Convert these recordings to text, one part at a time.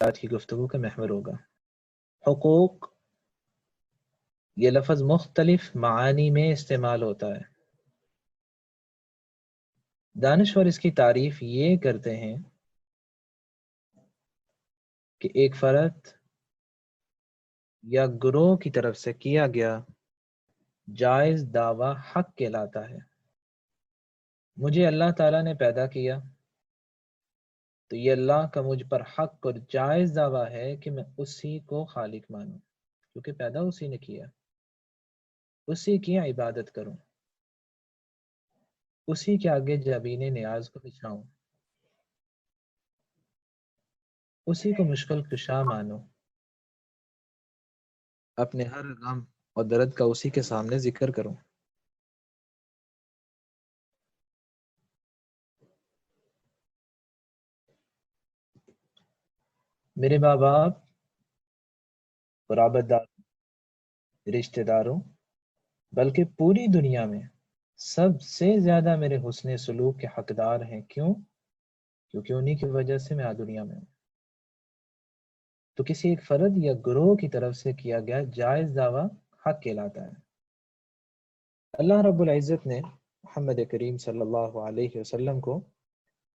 آج کی گفتگو کا محور ہوگا حقوق۔ یہ لفظ مختلف معانی میں استعمال ہوتا ہے۔ دانشور اس کی تعریف یہ کرتے ہیں کہ ایک فرد یا گروہ کی طرف سے کیا گیا جائز دعویٰ حق کہلاتا ہے۔ مجھے اللہ تعالیٰ نے پیدا کیا تو یہ اللہ کا مجھ پر حق اور جائز دعویٰ ہے کہ میں اسی کو خالق مانوں، کیونکہ پیدا اسی نے کیا، اسی کی عبادت کروں، اسی کے آگے جبین نیاز کو بچھاؤں، اسی کو مشکل کشا مانوں، اپنے ہر غم اور درد کا اسی کے سامنے ذکر کروں۔ میرے ماں باپ، قرابت دار، رشتہ داروں، بلکہ پوری دنیا میں سب سے زیادہ میرے حسن سلوک کے حقدار ہیں۔ کیوں؟ کیونکہ انہی کی وجہ سے میں دنیا میں ہوں۔ تو کسی ایک فرد یا گروہ کی طرف سے کیا گیا جائز دعویٰ حق کہلاتا ہے۔ اللہ رب العزت نے محمد کریم صلی اللہ علیہ وسلم کو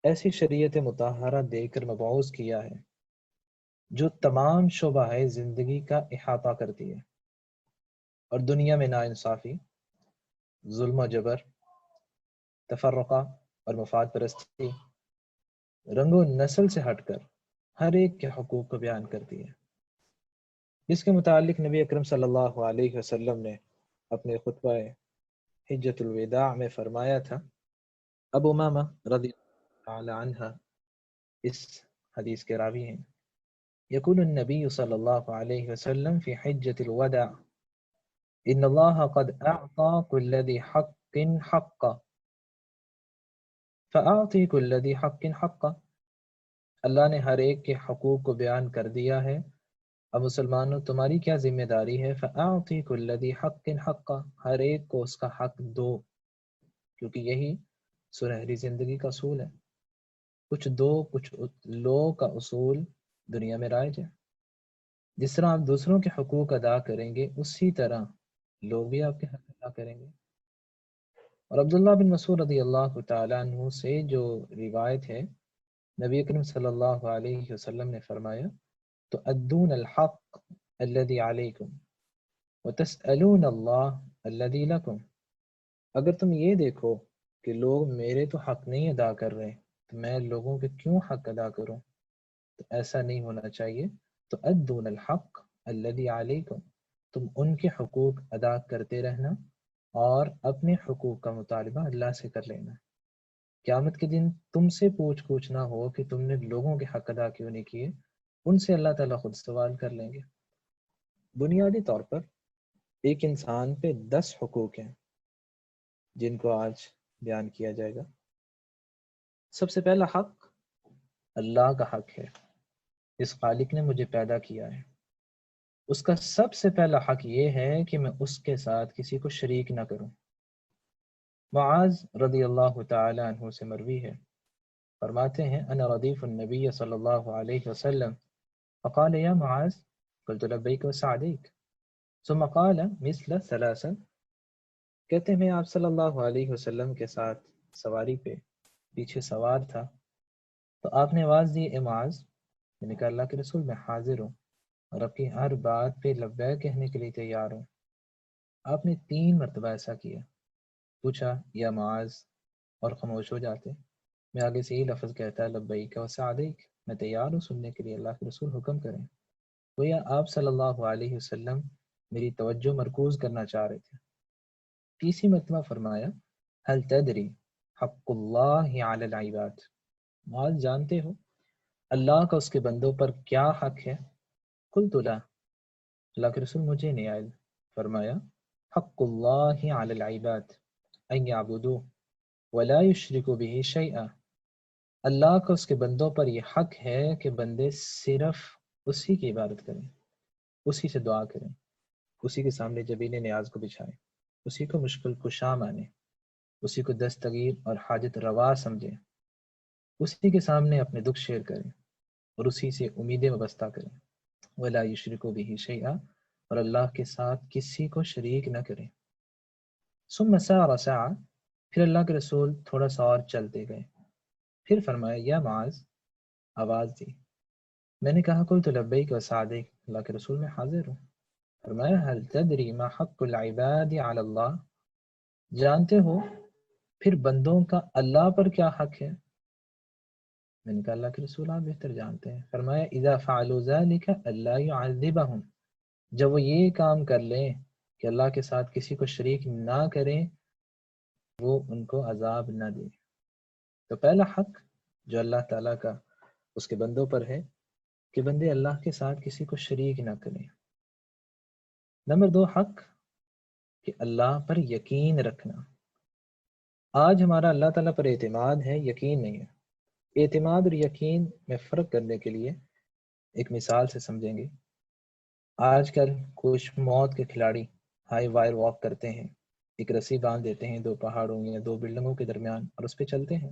ایسی شریعت مطہرہ دے کر مبعوث کیا ہے جو تمام شعبہ زندگی کا احاطہ کرتی ہے اور دنیا میں ناانصافی، ظلم و جبر، تفرقہ اور مفاد پرستی، رنگ و نسل سے ہٹ کر ہر ایک کے حقوق کو بیان کرتی ہے۔ اس کے متعلق نبی اکرم صلی اللہ علیہ وسلم نے اپنے خطبہ حجۃ الوداع میں فرمایا تھا۔ ابو امامہ رضی اللہ تعالی عنہ اس حدیث کے راوی ہیں۔ یقول النبی صلی اللہ علیہ وسلم فی حجۃ الوداع ان اللہ قد اعطى كل ذی حق حقہ فاعطی كل ذی حق حقہ۔ اللہ نے ہر ایک کے حقوق کو بیان کر دیا ہے، اب مسلمانوں تمہاری کیا ذمہ داری ہے؟ فاعطی كل ذی حق حقہ، ہر ایک کو اس کا حق دو، کیونکہ یہی سنہری زندگی کا اصول ہے۔ کچھ دو کچھ لو کا اصول دنیا میں رائج ہے۔ جس طرح آپ دوسروں کے حقوق ادا کریں گے اسی طرح لوگ بھی آپ کے حق ادا کریں گے۔ اور عبداللہ بن مسعود رضی اللہ تعالیٰ عنہ سے جو روایت ہے، نبی اکرم صلی اللہ علیہ وسلم نے فرمایا تؤدون الحق الذي علیکم وتسألون اللہ الذي لکم۔ اگر تم یہ دیکھو کہ لوگ میرے تو حق نہیں ادا کر رہے تو میں لوگوں کے کیوں حق ادا کروں؟ تو ایسا نہیں ہونا چاہیے۔ تؤدون الحق الذي علیکم، تم ان کے حقوق ادا کرتے رہنا اور اپنے حقوق کا مطالبہ اللہ سے کر لینا۔ قیامت کے دن تم سے پوچھ نہ ہو کہ تم نے لوگوں کے حق ادا کیوں نہیں کیے، ان سے اللہ تعالیٰ خود سوال کر لیں گے۔ بنیادی طور پر ایک انسان پہ 10 حقوق ہیں جن کو آج بیان کیا جائے گا۔ سب سے پہلا حق اللہ کا حق ہے۔ اس خالق نے مجھے پیدا کیا ہے، اس کا سب سے پہلا حق یہ ہے کہ میں اس کے ساتھ کسی کو شریک نہ کروں۔ معاذ رضی اللہ تعالی عنہ سے مروی ہے، فرماتے ہیں انا ردیف النبی صلی اللہ علیہ وسلم فقال یا معاذ قلت لبیک وسعدیک ثم قال مثل ثلاثا۔ کہتے ہیں میں آپ صلی اللہ علیہ وسلم کے ساتھ سواری پہ پیچھے سوار تھا تو آپ نے آواز دی اے معاذ، میں نے کہا اللہ کے رسول میں حاضر ہوں اور آپ کی ہر بات پہ لبیک کہنے کے لیے تیار ہوں۔ آپ نے 3 مرتبہ ایسا کیا، پوچھا یا معاذ اور خاموش ہو جاتے۔ میں آگے سے یہ لفظ کہتا ہے لبیک وسعدیک، میں تیار ہوں سننے کے لیے، اللہ کے رسول حکم کریں۔ گویا آپ صلی اللہ علیہ وسلم میری توجہ مرکوز کرنا چاہ رہے تھے۔ تیسری مرتبہ فرمایا هل تدری حق اللہ علی العباد، معاذ جانتے ہو اللہ کا اس کے بندوں پر کیا حق ہے؟ قلت لا، اللہ کے رسول مجھے نہیں علم۔ فرمایا حق اللہ علی العباد ان یعبدوہ ولا یشرکوا به شیئا، اللہ کا اس کے بندوں پر یہ حق ہے کہ بندے صرف اسی کی عبادت کریں، اسی سے دعا کریں، اسی کے سامنے جبین نیاز کو بچھائیں، اسی کو مشکل کشا مانیں، اسی کو دستگیر اور حاجت روا سمجھیں، اسی کے سامنے اپنے دکھ شیئر کریں اور اسی سے امیدیں وابستہ کریں، ولا یشرکوا بہ شیئا، اور اللہ کے ساتھ کسی کو شریک نہ کریں۔ ثم سار سعا، پھر اللہ کے رسول تھوڑا سا اور چلتے گئے، پھر فرمایا یا معاذ، آواز دی۔ میں نے کہا قلت لبیک و سعدیک، اللہ کے رسول میں حاضر ہوں۔ فرمایا هل تدری ما حق العباد علی اللہ، جانتے ہو پھر بندوں کا اللہ پر کیا حق ہے؟ میں نے کہا اللہ کے رسول آپ بہتر جانتے ہیں۔ فرمایا اذا فعلوا ذلك الا يعذبهم، جب وہ یہ کام کر لیں کہ اللہ کے ساتھ کسی کو شریک نہ کریں، وہ ان کو عذاب نہ دے۔ تو پہلا حق جو اللہ تعالیٰ کا اس کے بندوں پر ہے کہ بندے اللہ کے ساتھ کسی کو شریک نہ کریں۔ نمبر 2 حق کہ اللہ پر یقین رکھنا۔ آج ہمارا اللہ تعالیٰ پر اعتماد ہے، یقین نہیں ہے۔ اعتماد اور یقین میں فرق کرنے کے لیے ایک مثال سے سمجھیں گے۔ آج کل کچھ موت کے کھلاڑی ہائی وائر واک کرتے ہیں، ایک رسی باندھ دیتے ہیں 2 پہاڑوں یا 2 بلڈنگوں کے درمیان اور اس پہ چلتے ہیں۔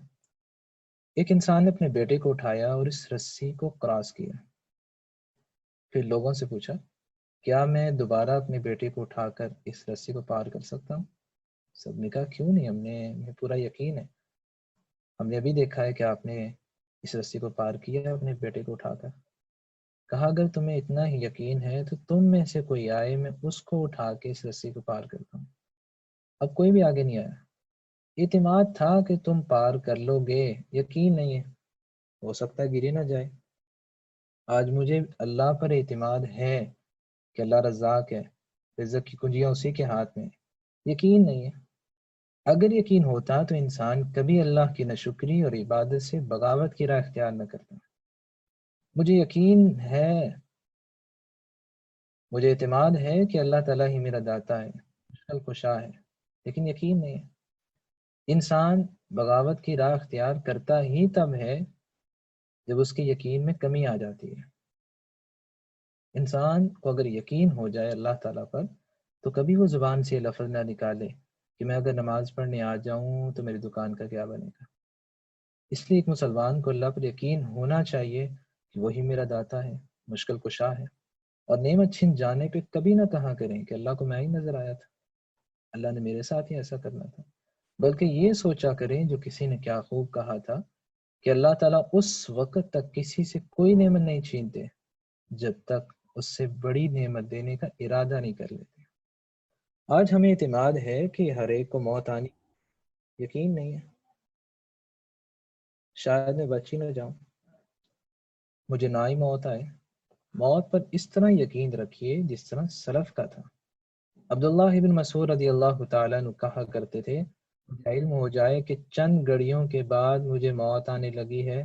ایک انسان نے اپنے بیٹے کو اٹھایا اور اس رسی کو کراس کیا، پھر لوگوں سے پوچھا کیا میں دوبارہ اپنے بیٹے کو اٹھا کر اس رسی کو پار کر سکتا ہوں؟ سب نے کہا کیوں نہیں، ہمیں پورا یقین ہے، ہم نے ابھی دیکھا ہے کہ آپ نے اس رسی کو پار کیا ہے اپنے بیٹے کو اٹھا کر۔ کہا اگر تمہیں اتنا ہی یقین ہے تو تم میں سے کوئی آئے، میں اس کو اٹھا کے اس رسی کو پار کرتا ہوں۔ اب کوئی بھی آگے نہیں آیا۔ اعتماد تھا کہ تم پار کر لو گے، یقین نہیں ہے، ہو سکتا ہے گرے نہ جائے۔ آج مجھے اللہ پر اعتماد ہے کہ اللہ رزاق ہے، رزق کی کنجیاں اسی کے ہاتھ میں، یقین نہیں ہے۔ اگر یقین ہوتا تو انسان کبھی اللہ کی ناشکری اور عبادت سے بغاوت کی راہ اختیار نہ کرتا۔ مجھے یقین ہے، مجھے اعتماد ہے کہ اللہ تعالیٰ ہی میرا داتا ہے، مشکل کشا ہے، لیکن یقین نہیں ہے۔ انسان بغاوت کی راہ اختیار کرتا ہی تب ہے جب اس کے یقین میں کمی آ جاتی ہے۔ انسان کو اگر یقین ہو جائے اللہ تعالیٰ پر تو کبھی وہ زبان سے لفظ نہ نکالے کہ میں اگر نماز پڑھنے آ جاؤں تو میری دکان کا کیا بنے گا۔ اس لیے ایک مسلمان کو اللہ پر یقین ہونا چاہیے کہ وہی میرا داتا ہے، مشکل کشا ہے، اور نعمت چھن جانے پہ کبھی نہ کہا کریں کہ اللہ کو میں ہی نظر آیا تھا، اللہ نے میرے ساتھ ہی ایسا کرنا تھا، بلکہ یہ سوچا کریں جو کسی نے کیا خوب کہا تھا کہ اللہ تعالیٰ اس وقت تک کسی سے کوئی نعمت نہیں چھینتے جب تک اس سے بڑی نعمت دینے کا ارادہ نہیں کر لیتے۔ آج ہمیں اعتماد ہے کہ ہر ایک کو موت آنی، یقین نہیں ہے، شاید میں بچ ہی نہ جاؤں، مجھے نہ ہی موت آئے۔ موت پر اس طرح یقین رکھیے جس طرح سلف کا تھا۔ عبداللہ بن مسعود رضی اللہ تعالیٰ عنہ کہا کرتے تھے علم ہو جائے کہ چند گھڑیوں کے بعد مجھے موت آنے لگی ہے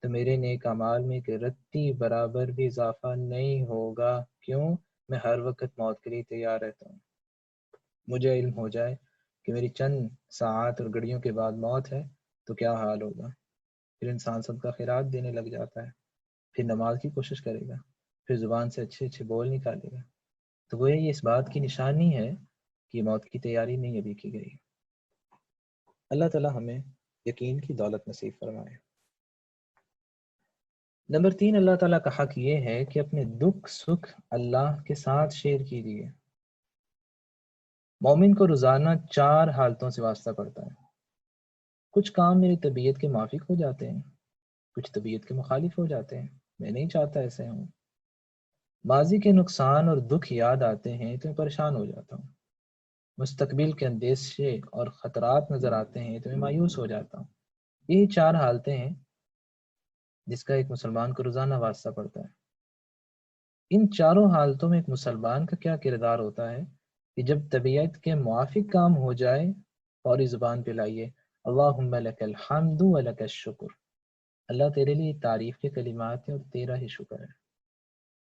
تو میرے نیک اعمال میں ایک رتی برابر بھی اضافہ نہیں ہوگا، کیوں؟ میں ہر وقت موت کے لیے تیار رہتا ہوں۔ مجھے علم ہو جائے کہ میری چند ساعات اور گھڑیوں کے بعد موت ہے تو کیا حال ہوگا، پھر انسان صدقہ خیرات دینے لگ جاتا ہے، پھر نماز کی کوشش کرے گا، پھر زبان سے اچھے اچھے بول نکالے گا۔ تو وہ یہ اس بات کی نشانی ہے کہ موت کی تیاری نہیں ابھی کی گئی۔ اللہ تعالیٰ ہمیں یقین کی دولت نصیب فرمائے۔ نمبر 3 اللہ تعالیٰ کا حق یہ ہے کہ اپنے دکھ سکھ اللہ کے ساتھ شیئر کیجیے۔ مومن کو روزانہ 4 حالتوں سے واسطہ پڑتا ہے۔ کچھ کام میری طبیعت کے موافق ہو جاتے ہیں، کچھ طبیعت کے مخالف ہو جاتے ہیں، میں نہیں چاہتا ایسے ہوں۔ ماضی کے نقصان اور دکھ یاد آتے ہیں تو میں پریشان ہو جاتا ہوں۔ مستقبل کے اندیشے اور خطرات نظر آتے ہیں تو میں مایوس ہو جاتا ہوں۔ یہی 4 حالتیں ہیں جس کا ایک مسلمان کو روزانہ واسطہ پڑتا ہے۔ ان چاروں حالتوں میں ایک مسلمان کا کیا کردار ہوتا ہے کہ جب طبیعت کے موافق کام ہو جائے فوری زبان پہ لائیے اللہم لک الحمد و لک الشکر، اللہ تیرے لیے تعریف کے کلمات ہیں اور تیرا ہی شکر ہے۔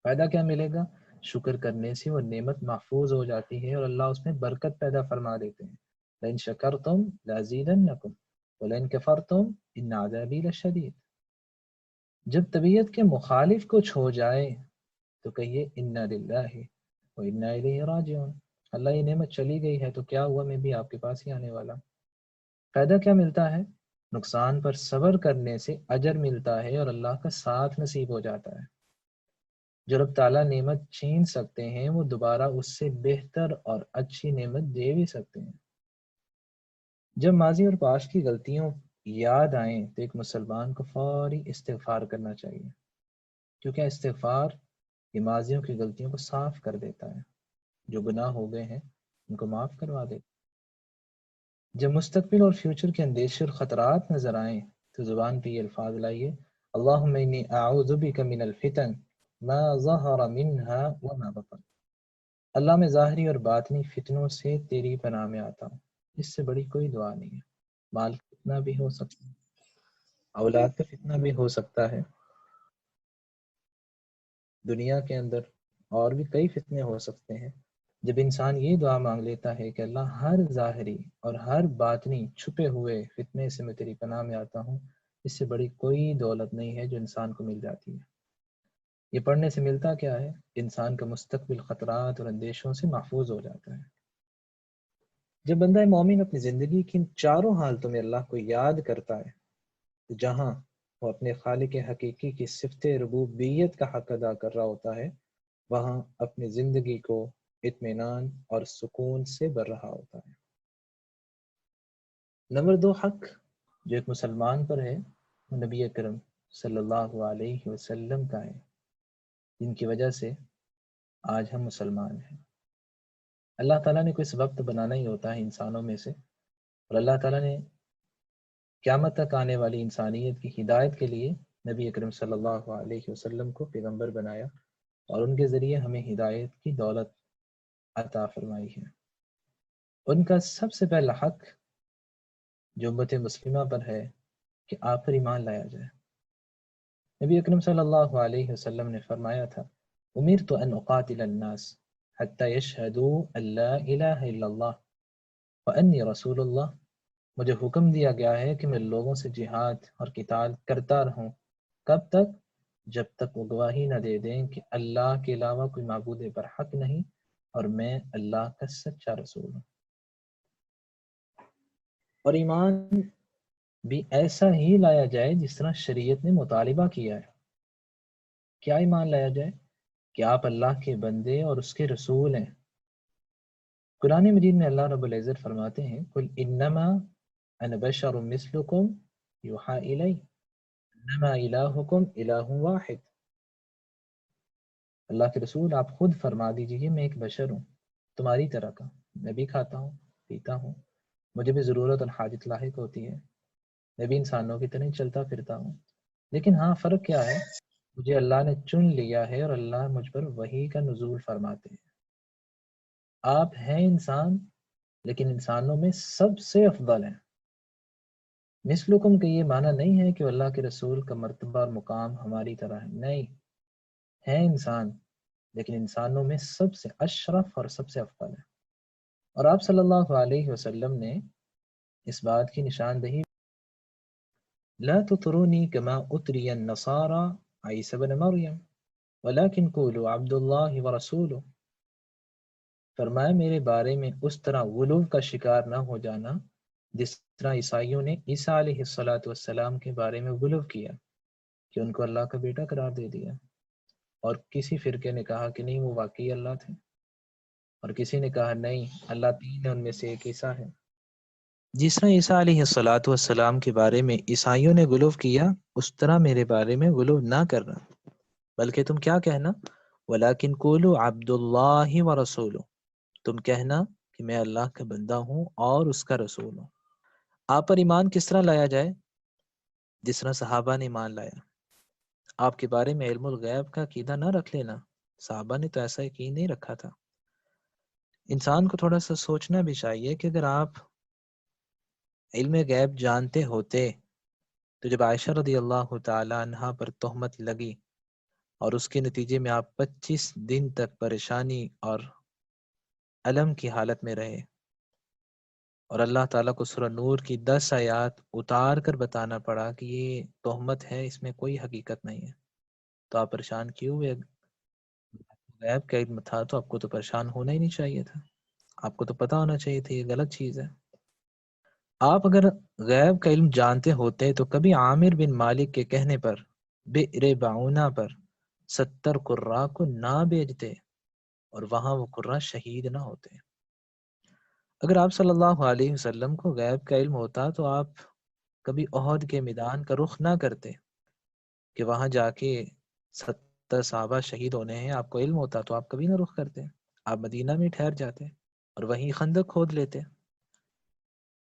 فائدہ کیا ملے گا؟ شکر کرنے سے وہ نعمت محفوظ ہو جاتی ہے اور اللہ اس میں برکت پیدا فرما دیتے ہیں۔ لئن شکرتم لازیدنکم ولئن کفرتم ان عذابی لشدید۔ جب طبیعت کے مخالف کچھ ہو جائے تو کہیے انا للہ و انا الیہ راجعون، اللہ یہ نعمت چلی گئی ہے تو کیا ہوا، میں بھی آپ کے پاس ہی آنے والا۔ فائدہ کیا ملتا ہے؟ نقصان پر صبر کرنے سے اجر ملتا ہے اور اللہ کا ساتھ نصیب ہو جاتا ہے۔ جو رب تعالیٰ نعمت چھین سکتے ہیں وہ دوبارہ اس سے بہتر اور اچھی نعمت دے بھی سکتے ہیں۔ جب ماضی اور پاس کی غلطیوں یاد آئیں تو ایک مسلمان کو فوری استغفار کرنا چاہیے، کیونکہ استغفار یہ ماضیوں کی غلطیوں کو صاف کر دیتا ہے، جو گناہ ہو گئے ہیں ان کو معاف کروا دیتا ہے۔ جب مستقبل اور فیوچر کے اندیشے اور خطرات نظر آئیں تو زبان پہ یہ الفاظ لائیے، اللہم انی اعوذ بک من الفتن ما ظہر منها وما بطن۔ اللہ میں ظاہری اور باطنی فتنوں سے تیری پناہ میں آتا ہوں۔ اس سے بڑی کوئی دعا نہیں ہے۔ مال کا فتنہ بھی ہو سکتا ہے، اولاد کا فتنہ بھی ہو سکتا ہے، دنیا کے اندر اور بھی کئی فتنے ہو سکتے ہیں۔ جب انسان یہ دعا مانگ لیتا ہے کہ اللہ ہر ظاہری اور ہر باطنی چھپے ہوئے فتنے سے میں تیری پناہ میں آتا ہوں، اس سے بڑی کوئی دولت نہیں ہے جو انسان کو مل جاتی ہے۔ یہ پڑھنے سے ملتا کیا ہے؟ انسان کا مستقبل خطرات اور اندیشوں سے محفوظ ہو جاتا ہے۔ جب بندہ مومن اپنی زندگی کی ان چاروں حالتوں میں اللہ کو یاد کرتا ہے تو جہاں وہ اپنے خالق حقیقی کی صفت ربوبیت کا حق ادا کر رہا ہوتا ہے، وہاں اپنی زندگی کو اطمینان اور سکون سے بھر رہا ہوتا ہے۔ نمبر 2 حق جو ایک مسلمان پر ہے وہ نبی اکرم صلی اللہ علیہ وسلم کا ہے، جن کی وجہ سے آج ہم مسلمان ہیں۔ اللہ تعالیٰ نے کوئی اس وقت بنانا ہی ہوتا ہے انسانوں میں سے، اور اللہ تعالیٰ نے قیامت تک آنے والی انسانیت کی ہدایت کے لیے نبی اکرم صلی اللہ علیہ وسلم کو پیغمبر بنایا اور ان کے ذریعے ہمیں ہدایت کی دولت عطا فرمائی ہے۔ ان کا سب سے پہلا حق جو امت مسلمہ پر ہے کہ آپ پر ایمان لایا جائے۔ نبی اکرم صلی اللہ علیہ وسلم نے فرمایا تھا، امرت ان اقاتل الناس حتی یشہدوا ان لا الہ الا اللہ وانی رسول اللہ۔ مجھے حکم دیا گیا ہے کہ میں لوگوں سے جہاد اور قتال کرتا رہوں، کب تک؟ جب تک وہ گواہی نہ دے دیں کہ اللہ کے علاوہ کوئی معبود برحق نہیں اور میں اللہ کا سچا رسول ہوں۔ اور ایمان بھی ایسا ہی لایا جائے جس طرح شریعت نے مطالبہ کیا ہے۔ کیا ایمان لایا جائے؟ کہ آپ اللہ کے بندے اور اس کے رسول ہیں۔ قرآن مجید میں اللہ رب العزت فرماتے ہیں، قل انما انا بشر مثلکم یوحی الی انما الہکم الہ واحد۔ اللہ کے رسول آپ خود فرما دیجئے میں ایک بشر ہوں تمہاری طرح کا، میں بھی کھاتا ہوں پیتا ہوں، مجھے بھی ضرورت اور حاجت لاحق ہوتی ہے، میں بھی انسانوں کی طرح چلتا پھرتا ہوں، لیکن ہاں فرق کیا ہے؟ مجھے اللہ نے چن لیا ہے اور اللہ مجھ پر وحی کا نزول فرماتے ہیں۔ آپ ہیں انسان لیکن انسانوں میں سب سے افضل ہیں۔ مثلکم کا یہ معنی نہیں ہے کہ اللہ کے رسول کا مرتبہ اور مقام ہماری طرح ہے، نہیں، ہیں انسان لیکن انسانوں میں سب سے اشرف اور سب سے افضل ہے۔ اور آپ صلی اللہ علیہ وسلم نے اس بات کی نشاندہی لا تطرونی کما اتری النصارى عیسی بن مریم ولكن قولوا عبد اللہ ورسولہ۔ فرمایا میرے بارے میں اس طرح غلو کا شکار نہ ہو جانا جس طرح عیسائیوں نے عیسیٰ علیہ السلام کے بارے میں غلو کیا کہ ان کو اللہ کا بیٹا قرار دے دیا، اور کسی فرقے نے کہا کہ نہیں وہ واقعی اللہ تھے، اور کسی نے کہا نہیں اللہ تین ہے ان میں سے ایک عیسیٰ ہے۔ جس طرح عیسیٰ علیہ السلام کے بارے میں عیسائیوں نے غلو کیا اس طرح میرے بارے میں غلو نہ کرنا، بلکہ تم کیا کہنا، ولیکن قولوا عبد اللہ ورسولہ، تم کہنا کہ میں اللہ کا بندہ ہوں اور اس کا رسول ہوں۔ آپ پر ایمان کس طرح لایا جائے؟ جس طرح صحابہ نے ایمان لایا۔ آپ کے بارے میں علم الغیب کا عقیدہ نہ رکھ لینا، صحابہ نے تو ایسا یقین نہیں رکھا تھا۔ انسان کو تھوڑا سا سوچنا بھی چاہیے کہ اگر آپ علم غیب جانتے ہوتے تو جب عائشہ رضی اللہ تعالی عنہا پر تہمت لگی اور اس کے نتیجے میں آپ 25 دن تک پریشانی اور الم کی حالت میں رہے، اور اللہ تعالیٰ کو سورہ نور کی 10 آیات اتار کر بتانا پڑا کہ یہ تہمت ہے، اس میں کوئی حقیقت نہیں ہے، تو آپ پریشان کیوں ہوئے؟ غیب کا علم تھا تو آپ کو تو پریشان ہونا ہی نہیں چاہیے تھا، آپ کو تو پتہ ہونا چاہیے تھا یہ غلط چیز ہے۔ آپ اگر غیب کا علم جانتے ہوتے تو کبھی عامر بن مالک کے کہنے پر بئر بعونا پر 70 قراء کو نہ بھیجتے اور وہاں وہ قراء شہید نہ ہوتے۔ اگر آپ صلی اللہ علیہ وسلم کو غیب کا علم ہوتا تو آپ کبھی احد کے میدان کا رخ نہ کرتے کہ وہاں جا کے 70 صحابہ شہید ہونے ہیں۔ آپ کو علم ہوتا تو آپ کبھی نہ رخ کرتے، آپ مدینہ میں ٹھہر جاتے اور وہیں خندق کھود لیتے۔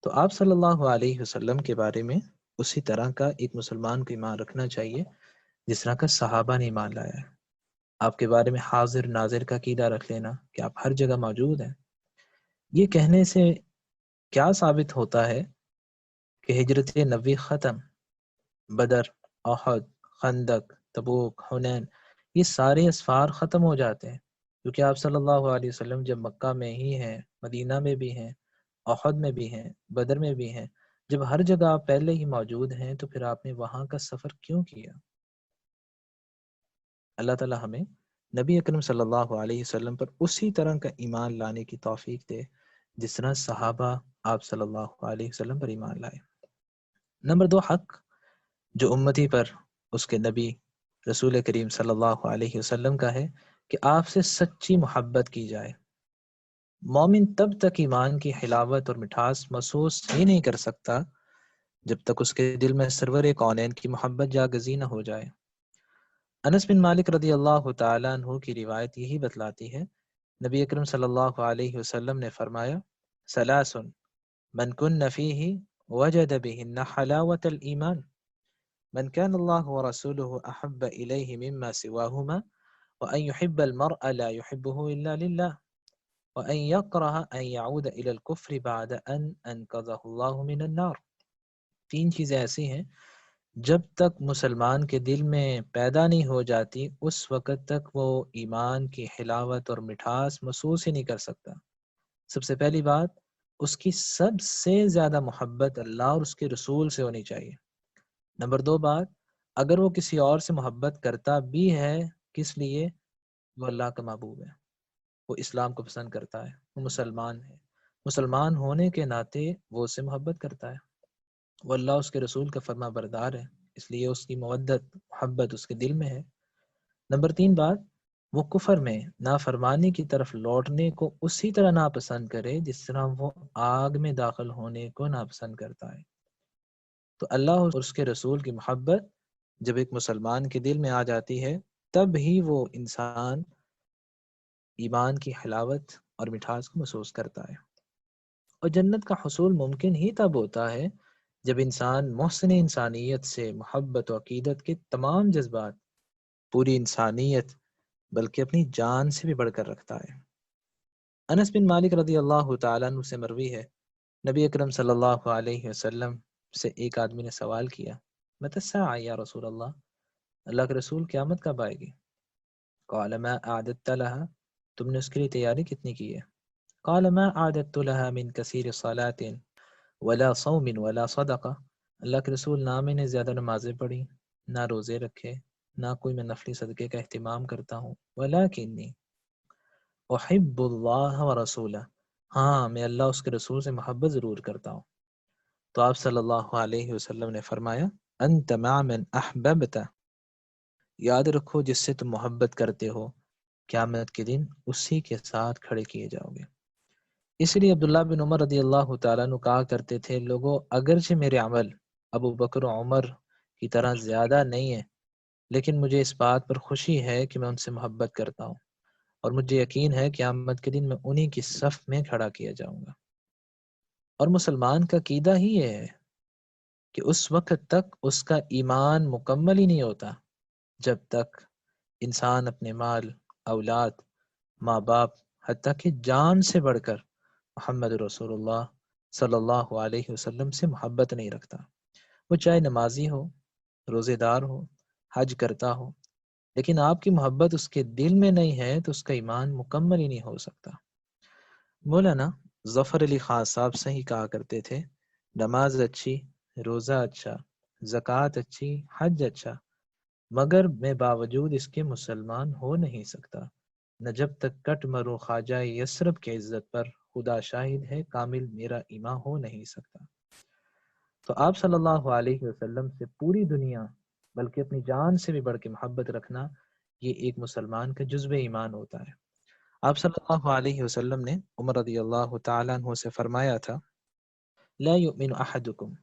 تو آپ صلی اللہ علیہ وسلم کے بارے میں اسی طرح کا ایک مسلمان کو ایمان رکھنا چاہیے جس طرح کا صحابہ نے ایمان لایا ہے۔ آپ کے بارے میں حاضر ناظر کا عقیدہ رکھ لینا کہ آپ ہر جگہ موجود ہیں۔ یہ کہنے سے کیا ثابت ہوتا ہے کہ ہجرت نبوی ختم، بدر، احد، خندق، تبوک، حنین، یہ سارے اسفار ختم ہو جاتے ہیں کیونکہ آپ صلی اللہ علیہ وسلم جب مکہ میں ہی ہیں، مدینہ میں بھی ہیں، احد میں بھی ہیں، بدر میں بھی ہیں، جب ہر جگہ آپ پہلے ہی موجود ہیں تو پھر آپ نے وہاں کا سفر کیوں کیا؟ اللہ تعالی ہمیں نبی اکرم صلی اللہ علیہ وسلم پر اسی طرح کا ایمان لانے کی توفیق دے جس طرح صحابہ آپ صلی اللہ علیہ وسلم پر ایمان لائے۔ نمبر 2، حق جو امتی پر اس کے نبی رسول کریم صلی اللہ علیہ وسلم کا ہے کہ آپ سے سچی محبت کی جائے۔ مومن تب تک ایمان کی حلاوت اور مٹھاس محسوس ہی نہیں کر سکتا جب تک اس کے دل میں سرور کونین کی محبت جاگزی نہ ہو جائے۔ انس بن مالک رضی اللہ تعالیٰ عنہ کی روایت یہی بتلاتی ہے، نبی اکرم صلی اللہ علیہ وسلم نے فرمایا، ثلاث من کن فیہ وجد بہن حلاوت الایمان، من كان الله ورسوله أحب إليه مما سواهما وأن يحب المرء لا يحبه إلا لله وأن يكره أن يعود إلى الكفر بعد أن أنقذه الله من النار۔ تین چیزیں ایسی ہیں جب تک مسلمان کے دل میں پیدا نہیں ہو جاتی اس وقت تک وہ ایمان کی حلاوت اور مٹھاس محسوس ہی نہیں کر سکتا۔ سب سے پہلی بات، اس کی سب سے زیادہ محبت اللہ اور اس کے رسول سے ہونی چاہیے۔ نمبر 2 بات، اگر وہ کسی اور سے محبت کرتا بھی ہے، کس لیے؟ وہ اللہ کا محبوب ہے، وہ اسلام کو پسند کرتا ہے، وہ مسلمان ہے، مسلمان ہونے کے ناطے وہ اس سے محبت کرتا ہے، وہ اللہ اس کے رسول کا فرما بردار ہے، اس لیے اس کی مودت محبت اس کے دل میں ہے۔ نمبر 3 بات، وہ کفر میں نافرمانی کی طرف لوٹنے کو اسی طرح ناپسند کرے جس طرح وہ آگ میں داخل ہونے کو ناپسند کرتا ہے۔ تو اللہ اور اس کے رسول کی محبت جب ایک مسلمان کے دل میں آ جاتی ہے تب ہی وہ انسان ایمان کی حلاوت اور مٹھاس کو محسوس کرتا ہے، اور جنت کا حصول ممکن ہی تب ہوتا ہے جب انسان محسن انسانیت سے محبت و عقیدت کے تمام جذبات پوری انسانیت بلکہ اپنی جان سے بھی بڑھ کر رکھتا ہے۔ انس بن مالک رضی اللہ تعالیٰ عنہ سے مروی ہے، نبی اکرم صلی اللہ علیہ وسلم سے ایک آدمی نے سوال کیا، متی الساعہ یا رسول اللہ، اللہ کے رسول قیامت کب آئے گی؟ قال ما اعددت لها، تم نے اس کے لیے تیاری کتنی کی ہے؟ قال ما اعددت لها من کثیر صلاة ولا صوم ولا صدقہ، اللہ کے رسول نہ میں نے زیادہ نمازیں پڑھی، نہ روزے رکھے، نہ کوئی میں نفلی صدقے کا اہتمام کرتا ہوں، ولکنی احب اللہ ورسولہ، ہاں میں اللہ اس کے رسول سے محبت ضرور کرتا ہوں۔ تو آپ صلی اللہ علیہ وسلم نے فرمایا، انت مع من احببت، یاد رکھو جس سے تم محبت کرتے ہو قیامت کے دن اسی کے ساتھ کھڑے کیے جاؤ گے۔ اس لیے عبداللہ بن عمر رضی اللہ تعالیٰ عنہ کہا کرتے تھے، لوگوں اگرچہ میرے عمل ابو بکر و عمر کی طرح زیادہ نہیں ہے لیکن مجھے اس بات پر خوشی ہے کہ میں ان سے محبت کرتا ہوں اور مجھے یقین ہے کہ قیامت کے دن میں انہی کی صف میں کھڑا کیا جاؤں گا۔ اور مسلمان کا عقیدہ ہی یہ ہے کہ اس وقت تک اس کا ایمان مکمل ہی نہیں ہوتا جب تک انسان اپنے مال، اولاد، ماں باپ، حتیٰ کہ جان سے بڑھ کر محمد رسول اللہ صلی اللہ علیہ وسلم سے محبت نہیں رکھتا، وہ چاہے نمازی ہو، روزے دار ہو، حج کرتا ہو، لیکن آپ کی محبت اس کے دل میں نہیں ہے تو اس کا ایمان مکمل ہی نہیں ہو سکتا۔ مولانا ظفر علی خان صاحب صحیح کہا کرتے تھے، نماز اچھی، روزہ اچھا، زکوٰۃ اچھی، حج اچھا، مگر میں باوجود اس کے مسلمان ہو نہیں سکتا، نہ جب تک کٹ مرو خواجہ یسرب کی عزت پر، خدا شاہد ہے کامل میرا ایمان ہو نہیں سکتا۔ تو آپ صلی اللہ علیہ وسلم سے پوری دنیا بلکہ اپنی جان سے بھی بڑھ کے محبت رکھنا، یہ ایک مسلمان کا جزو ایمان ہوتا ہے۔ آپ صلی اللہ علیہ وسلم نے عمر رضی اللہ تعالیٰ عنہ سے فرمایا تھا، لا یؤمن احدکم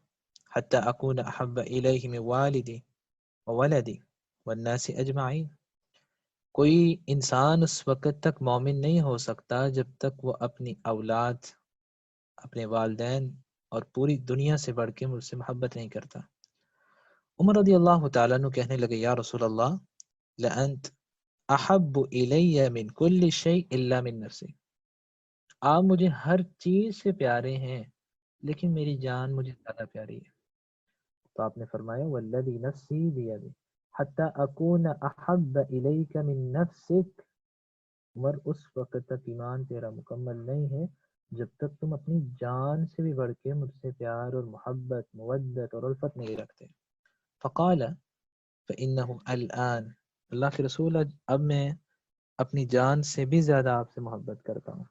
حتی اکون احب الیہ من والدی وولدی والناس اجمعین۔ کوئی انسان اس وقت تک مومن نہیں ہو سکتا جب تک وہ اپنی اولاد، اپنے والدین اور پوری دنیا سے بڑھ کے مجھ سے محبت نہیں کرتا۔ عمر رضی اللہ تعالیٰ عنہ کہنے لگے، یا رسول اللہ، لأنت احب الی من کل شیء الا من نفسی، آپ مجھے ہر چیز سے پیارے ہیں لیکن میری جان مجھے زیادہ پیاری ہے۔ تو آپ نے فرمایا، والذی نفسی بیدی حتی اکون احب الیک من نفسک، عمر اس وقت تک ایمان تیرا مکمل نہیں ہے جب تک تم اپنی جان سے بھی بڑھ کے مجھ سے پیار اور محبت، مودت اور الفت نہیں رکھتے۔ فقال فإنه الآن، اللہ کے رسول اب میں اپنی جان سے بھی زیادہ آپ سے محبت کرتا ہوں۔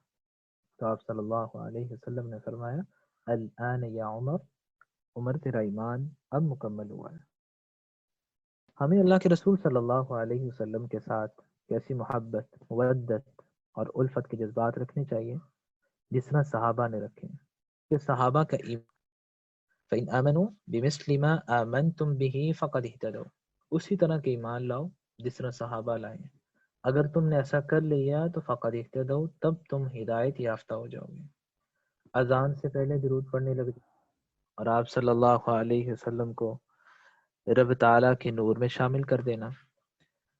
تو آپ صلی اللہ علیہ وسلم نے فرمایا، الآن یا عمر، عمر تیرا ایمان اب مکمل ہوا ہے۔ ہمیں اللہ کے رسول صلی اللہ علیہ وسلم کے ساتھ کیسی محبت، مودت اور الفت کے جذبات رکھنے چاہیے جس طرح صحابہ نے رکھے ہیں۔ کہ صحابہ کا ایمان، فَإِنْ آمَنُوا بِمِثْلِ مَا آمَنْتُمْ بِهِ فَقَدْ اهْتَدَوْا، اسی طرح کے ایمان لاؤ جس طرح صحابہ لائے ہیں۔ اگر تم نے ایسا کر لیا تو فقد اہتدوا، تب تم ہدایت یافتہ ہو جاؤ گے۔ اذان سے پہلے درود پڑھنے لگ جاؤ اور آپ صلی اللہ علیہ وسلم کو رب تعالیٰ کے نور میں شامل کر دینا۔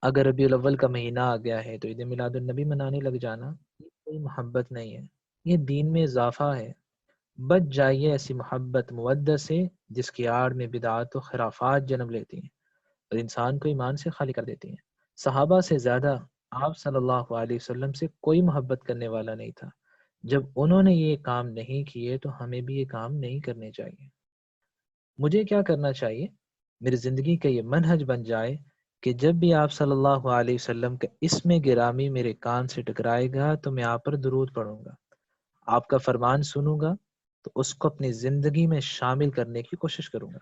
اگر ربیع الاول کا مہینہ آ گیا ہے تو عید میلاد النبی منانے لگ جانا، یہ کوئی محبت نہیں ہے، یہ دین میں اضافہ ہے۔ بچ جائیے ایسی محبت مودت سے جس کی آڑ میں بدعات و خرافات جنم لیتی ہیں اور انسان کو ایمان سے خالی کر دیتی ہیں۔ صحابہ سے زیادہ آپ صلی اللہ علیہ وسلم سے کوئی محبت کرنے والا نہیں تھا۔ جب انہوں نے یہ کام نہیں کیے تو ہمیں بھی یہ کام نہیں کرنے چاہیے۔ مجھے کیا کرنا چاہیے؟ میری زندگی کا یہ منہج بن جائے کہ جب بھی آپ صلی اللہ علیہ وسلم کا اسم گرامی میرے کان سے ٹکرائے گا تو میں آپ پر درود پڑھوں گا، آپ کا فرمان سنوں گا تو اس کو اپنی زندگی میں شامل کرنے کی کوشش کروں گا،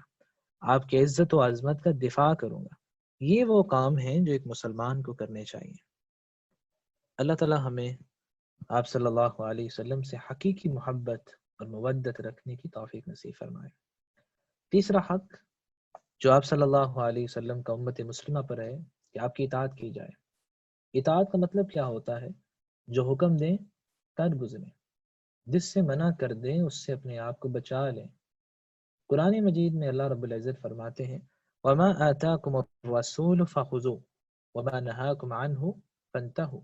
آپ کی عزت و عظمت کا دفاع کروں گا۔ یہ وہ کام ہیں جو ایک مسلمان کو کرنے چاہیے۔ اللہ تعالی ہمیں آپ صلی اللہ علیہ وسلم سے حقیقی محبت اور مودت رکھنے کی توفیق نصیب فرمائے۔ تیسرا حق جو آپ صلی اللہ علیہ وسلم کا امت مسلمہ پر ہے کہ آپ کی اطاعت کی جائے۔ اطاعت کا مطلب کیا ہوتا ہے؟ جو حکم دیں کر گزریں، جس سے منع کر دیں اس سے اپنے آپ کو بچا لیں۔ قرآن مجید میں اللہ رب العزت فرماتے ہیں، وَمَا آتَاكُمُ الرَّسُولُ فَخُذُوهُ وَمَا نَهَاكُمْ عَنْهُ فَانْتَهُوا،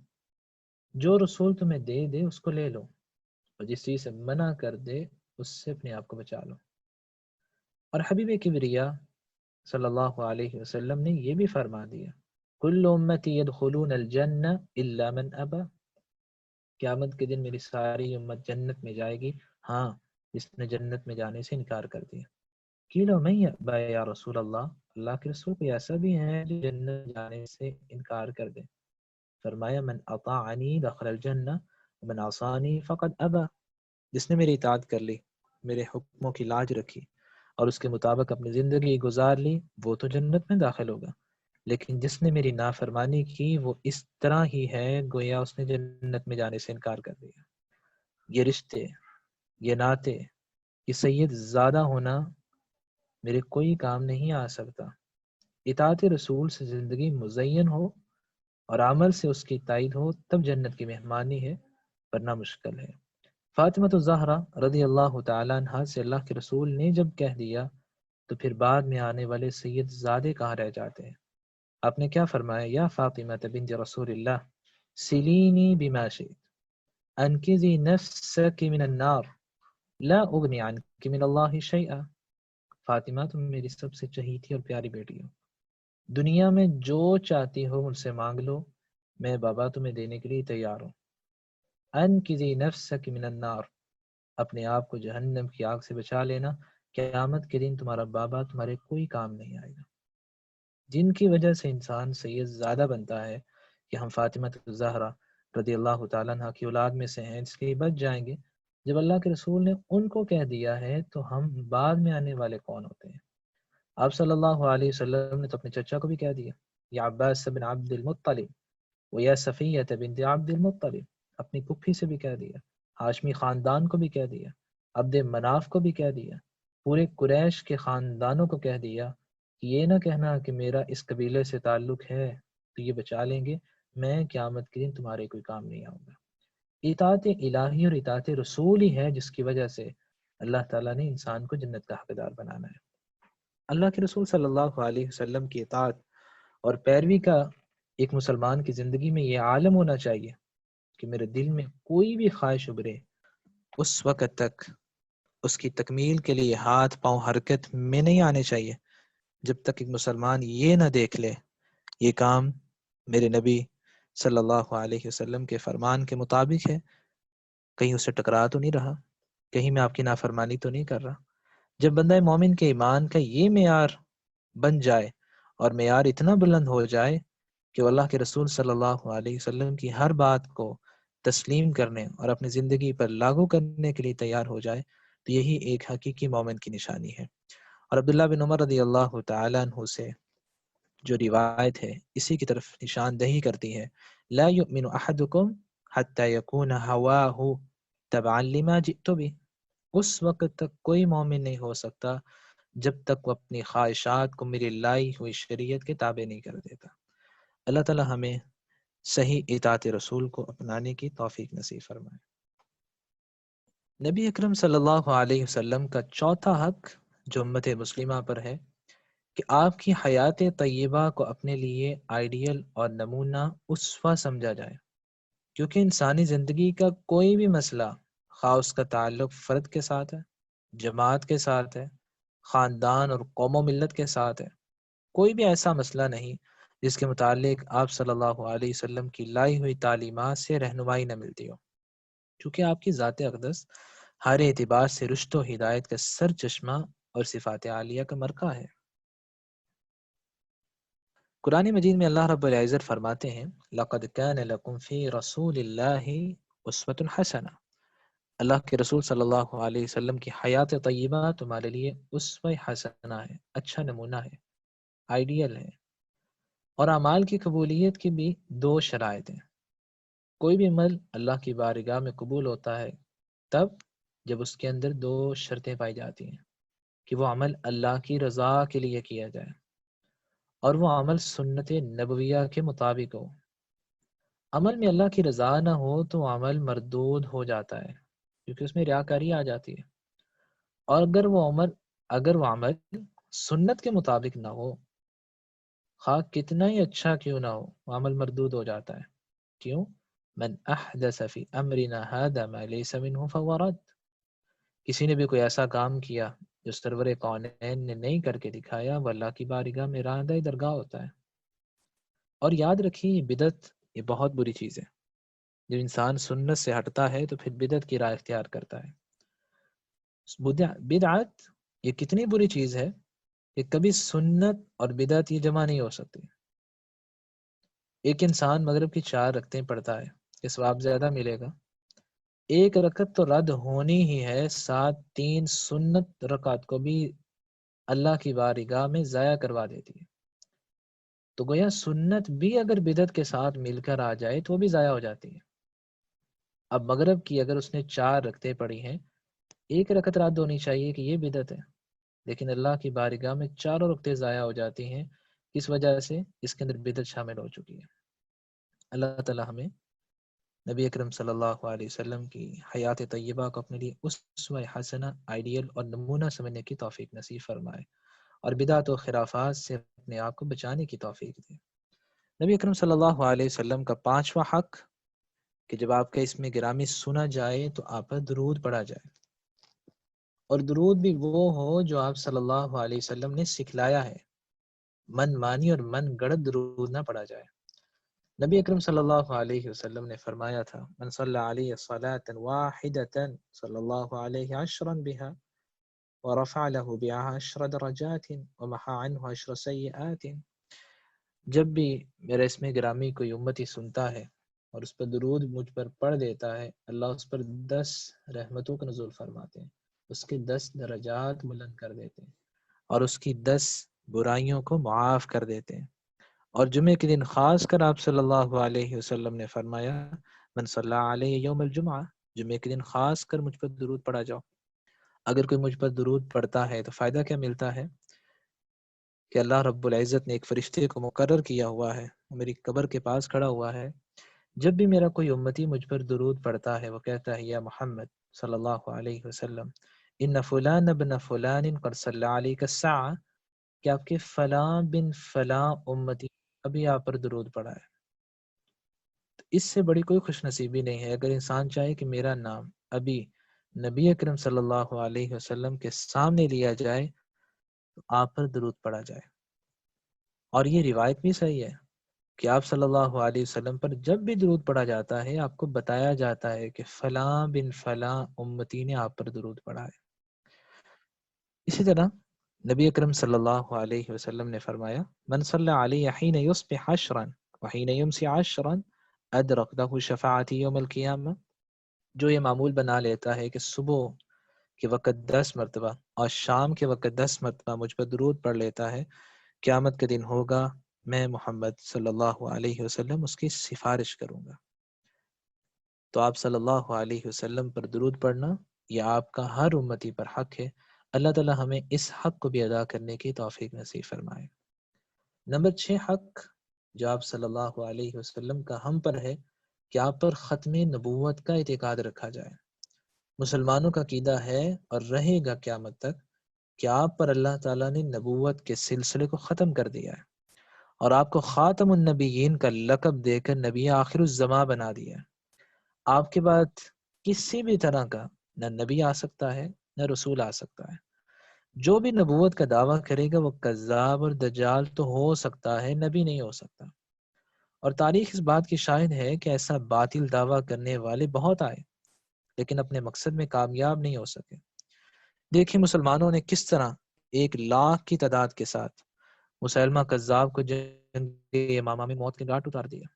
جو رسول تمہیں دے دے اس کو لے لو اور جس چیز سے منع کر دے اس سے اپنے آپ کو بچا لو۔ اور حبیب کبریا صلی اللہ علیہ وسلم نے یہ بھی فرما دیا، کل امتی یدخلون الجنہ الا من ابا، قیامت کے دن میری ساری امت جنت میں جائے گی، ہاں جس نے جنت میں جانے سے انکار کر دیا۔ کیلو میں ابا یا رسول اللہ، اللہ کے رسول کوئی ایسا بھی ہے جو جنت جانے سے انکار کر دے؟ فرمایا، من اطاعنی دخل الجنہ ومن عصانی فقد ابا، جس نے میری اطاعت کر لی، میرے حکموں کی لاج رکھی اور اس کے مطابق اپنی زندگی گزار لی، وہ تو جنت میں داخل ہوگا، لیکن جس نے میری نافرمانی کی وہ اس طرح ہی ہے گویا اس نے جنت میں جانے سے انکار کر دیا۔ یہ رشتے، یہ ناطے، یہ سید زیادہ ہونا میرے کوئی کام نہیں آ سکتا۔ اطاعت رسول سے زندگی مزین ہو اور عمل سے اس کی تائید ہو تب جنت کی مہمانی ہے، ورنہ مشکل ہے۔ فاطمہ الزہرا رضی اللہ تعالیٰ عنہ سے اللہ کے رسول نے جب کہہ دیا تو پھر بعد میں آنے والے سید زادے کہاں رہ جاتے ہیں؟ آپ نے کیا فرمایا، یا فاطمہ بنت رسول اللہ سلینی بما شئت انقذی نفسک من النار لا اغنی عنک من اللہ شیئا، فاطمہ تم میری سب سے چہیتی اور پیاری بیٹی ہو، دنیا میں جو چاہتی ہو مجھ سے مانگ لو، میں بابا تمہیں دینے کے لیے تیار ہوں۔ انقذی نفسک من النار، اپنے آپ کو جہنم کی آگ سے بچا لینا، قیامت کے دن تمہارا بابا تمہارے کوئی کام نہیں آئے گا۔ جن کی وجہ سے انسان سید زیادہ بنتا ہے کہ ہم فاطمہ الزہرا رضی اللہ تعالیٰ عنہ کی اولاد میں سے ہیں، اس لیے بچ جائیں گے جب اللہ کے رسول نے ان کو کہہ دیا ہے تو ہم بعد میں آنے والے کون ہوتے ہیں؟ آپ صلی اللہ علیہ وسلم نے تو اپنے چچا کو بھی کہہ دیا، یا عباس بن عبد المطلب و یا صفیہ بنت عبد المطلب، اپنی پھپھی سے بھی کہہ دیا، ہاشمی خاندان کو بھی کہہ دیا، عبد مناف کو بھی کہہ دیا، پورے قریش کے خاندانوں کو کہہ دیا کہ یہ نہ کہنا کہ میرا اس قبیلے سے تعلق ہے تو یہ بچا لیں گے، میں قیامت کے دن تمہارے کوئی کام نہیں آؤں گا۔ اطاعت الہی اور اطاعت رسول ہی ہے جس کی وجہ سے اللہ تعالیٰ نے انسان کو جنت کا حقدار بنانا ہے۔ اللہ کے رسول صلی اللہ علیہ وسلم کی اطاعت اور پیروی کا ایک مسلمان کی زندگی میں یہ عالم ہونا چاہیے کہ میرے دل میں کوئی بھی خواہش ابھرے اس وقت تک اس کی تکمیل کے لیے ہاتھ پاؤں حرکت میں نہیں آنے چاہیے جب تک ایک مسلمان یہ نہ دیکھ لے یہ کام میرے نبی صلی اللہ علیہ وسلم کے فرمان کے مطابق ہے، کہیں اسے ٹکرا تو نہیں رہا، کہیں میں آپ کی نافرمانی تو نہیں کر رہا۔ جب بندہ مومن کے ایمان کا یہ معیار بن جائے اور معیار اتنا بلند ہو جائے کہ وہ اللہ کے رسول صلی اللہ علیہ وسلم کی ہر بات کو تسلیم کرنے اور اپنی زندگی پر لاگو کرنے کے لیے تیار ہو جائے تو یہی ایک حقیقی مومن کی نشانی ہے۔ اور عبداللہ بن عمر رضی اللہ تعالیٰ عنہ سے جو روایت ہے اسی کی طرف نشاندہی کرتی ہے، لا یؤمن احدکم حتی یکون ہواہ تبعا لما جئت بہ، اس وقت تک کوئی مومن نہیں ہو سکتا جب تک وہ اپنی خواہشات کو میری لائی ہوئی شریعت کے تابع نہیں کر دیتا۔ اللہ تعالی ہمیں صحیح اطاعت رسول کو اپنانے کی توفیق نصیب فرمائے۔ نبی اکرم صلی اللہ علیہ وسلم کا چوتھا حق جو امت مسلمہ پر ہے کہ آپ کی حیات طیبہ کو اپنے لیے آئیڈیل اور نمونہ اسوہ سمجھا جائے، کیونکہ انسانی زندگی کا کوئی بھی مسئلہ، خواہ اس کا تعلق فرد کے ساتھ ہے، جماعت کے ساتھ ہے، خاندان اور قوم و ملت کے ساتھ ہے، کوئی بھی ایسا مسئلہ نہیں جس کے متعلق آپ صلی اللہ علیہ وسلم کی لائی ہوئی تعلیمات سے رہنمائی نہ ملتی ہو، کیونکہ آپ کی ذات اقدس ہر اعتبار سے رشد و ہدایت کا سر چشمہ اور صفات عالیہ کا مرکہ ہے۔ قرآن مجید میں اللہ رب العزت فرماتے ہیں لَقَدْ كَانَ لَكُمْ فِي رَسُولِ اللَّهِ أُسْوَةٌ حَسَنَةٌ، اللہ کے رسول صلی اللہ علیہ وسلم کی حیات طیبہ تمہارے لیے اسوہ حسنہ ہے، اچھا نمونہ ہے، آئیڈیل ہے۔ اور اعمال کی قبولیت کی بھی دو شرائط ہیں۔ کوئی بھی عمل اللہ کی بارگاہ میں قبول ہوتا ہے تب جب اس کے اندر دو شرطیں پائی جاتی ہیں کہ وہ عمل اللہ کی رضا کے لیے کیا جائے اور وہ عمل سنت نبویہ کے مطابق ہو۔ عمل میں اللہ کی رضا نہ ہو تو عمل مردود ہو جاتا ہے کیونکہ اس میں ریاکاری آ جاتی ہے، اور اگر وہ عمل سنت کے مطابق نہ ہو، خواہ کتنا ہی اچھا کیوں نہ ہو، وہ عمل مردود ہو جاتا ہے۔ کیوں؟ من احدث فی امرنا ھذا ما لیس منہ فہو رد، کسی نے بھی کوئی ایسا کام کیا جو سرور کونین نے نہیں کر کے دکھایا وہ اللہ کی بارگاہ میں راندہ درگاہ ہوتا ہے۔ اور یاد رکھیے یہ بدعت یہ بہت بری چیز ہے، جب انسان سنت سے ہٹتا ہے تو پھر بدعت کی راہ اختیار کرتا ہے۔ بدعت یہ کتنی بری چیز ہے کہ کبھی سنت اور بدعت یہ جمع نہیں ہو سکتی۔ ایک انسان مغرب کی 4 رکعتیں پڑھتا ہے کہ ثواب زیادہ ملے گا، ایک رکعت تو رد ہونی ہی ہے، ساتھ 3 سنت رکعت کو بھی اللہ کی بارگاہ میں ضائع کروا دیتی ہے۔ تو گویا سنت بھی اگر بدعت کے ساتھ مل کر آ جائے تو وہ بھی ضائع ہو جاتی ہے۔ اب مغرب کی اگر اس نے 4 رکعتیں پڑھی ہیں، ایک رکعت رد ہونی چاہیے کہ یہ بدعت ہے، لیکن اللہ کی بارگاہ میں 4 رکعتیں ضائع ہو جاتی ہیں، اس وجہ سے اس کے اندر بدعت شامل ہو چکی ہے۔ اللہ تعالی ہمیں نبی اکرم صلی اللہ علیہ وسلم کی حیات طیبہ کو اپنے لیے اسوہ حسنہ آئیڈیل اور نمونہ سمجھنے کی توفیق نصیب فرمائے اور بدعت و خرافات سے اپنے آپ کو بچانے کی توفیق دے۔ نبی اکرم صلی اللہ علیہ وسلم کا 5واں حق کہ جب آپ کا اسم گرامی سنا جائے تو آپ پر درود پڑھا جائے، اور درود بھی وہ ہو جو آپ صلی اللہ علیہ وسلم نے سکھلایا ہے، من مانی اور من گڑت درود نہ پڑھا جائے۔ نبی اکرم صلی اللہ علیہ وسلم نے فرمایا تھا من صلی علیہ صلاة واحدة صلی اللہ علیہ عشرا بها ورفع له بها 10 درجات ومحى عنه 10 سیئات، جب بھی میرا اسم گرامی کوئی امتی سنتا ہے اور اس پر درود مجھ پر پڑھ دیتا ہے، اللہ اس پر 10 رحمتوں کا نزول فرماتے ہیں، اس کے 10 درجات بلند کر دیتے ہیں اور اس کی 10 برائیوں کو معاف کر دیتے ہیں۔ اور جمعے کے دن خاص کر آپ صلی اللہ علیہ وسلم نے فرمایا من صلی علیہ یوم الجمعہ، جمعے کے دن خاص کر مجھ پر درود پڑھا جاؤ۔ اگر کوئی مجھ پر درود پڑھتا ہے تو فائدہ کیا ملتا ہے کہ اللہ رب العزت نے ایک فرشتے کو مقرر کیا ہوا ہے، وہ میری قبر کے پاس کھڑا ہوا ہے، جب بھی میرا کوئی امتی مجھ پر درود پڑھتا ہے وہ کہتا ہے یا محمد صلی اللہ علیہ وسلم ان فلان ابن فلان قد صلی علیک الساعہ، کہ آپ کے فلاں بن فلاں امتی ابھی آپ پر درود پڑھا ہے۔ تو اس سے بڑی کوئی خوش نصیبی نہیں ہے اگر انسان چاہے کہ میرا نام ابھی نبی اکرم صلی اللہ علیہ وسلم کے سامنے لیا جائے تو آپ پر درود پڑھا جائے۔ اور یہ روایت بھی صحیح ہے کہ آپ صلی اللہ علیہ وسلم پر جب بھی درود پڑھا جاتا ہے آپ کو بتایا جاتا ہے کہ فلاں بن فلاں امتی نے آپ پر درود پڑھا ہے۔ اسی طرح نبی اکرم صلی اللہ علیہ وسلم نے فرمایا من صلی علی حین یصبح عشرا وحین یمسی عشرا ادرکتہ شفاعتی یوم القیامہ، جو یہ معمول بنا لیتا ہے کہ صبح کے وقت 10 مرتبہ اور شام کے وقت 10 مرتبہ مجھ پر درود پڑھ لیتا ہے، قیامت کے دن ہوگا میں محمد صلی اللہ علیہ وسلم اس کی سفارش کروں گا۔ تو آپ صلی اللہ علیہ وسلم پر درود پڑھنا یہ آپ کا ہر امتی پر حق ہے، اللہ تعالی ہمیں اس حق کو بھی ادا کرنے کی توفیق نصیب فرمائے۔ نمبر 6 حق جو آپ صلی اللہ علیہ وسلم کا ہم پر ہے کہ آپ پر ختم نبوت کا اعتقاد رکھا جائے۔ مسلمانوں کا عقیدہ ہے اور رہے گا قیامت تک کہ آپ پر اللہ تعالیٰ نے نبوت کے سلسلے کو ختم کر دیا ہے اور آپ کو خاتم النبیین کا لقب دے کر نبی آخر الزماں بنا دیا ہے۔ آپ کے بعد کسی بھی طرح کا نہ نبی آ سکتا ہے نہ رسول آ سکتا ہے۔ جو بھی نبوت کا دعویٰ کرے گا وہ کذاب اور دجال تو ہو سکتا ہے، نبی نہیں ہو سکتا۔ اور تاریخ اس بات کی شاہد ہے کہ ایسا باطل دعویٰ کرنے والے بہت آئے لیکن اپنے مقصد میں کامیاب نہیں ہو سکے۔ دیکھیں مسلمانوں نے کس طرح 1,00,000 کی تعداد کے ساتھ مسلمہ کذاب کو جنگ یمامہ میں موت کے گھاٹ اتار دیا،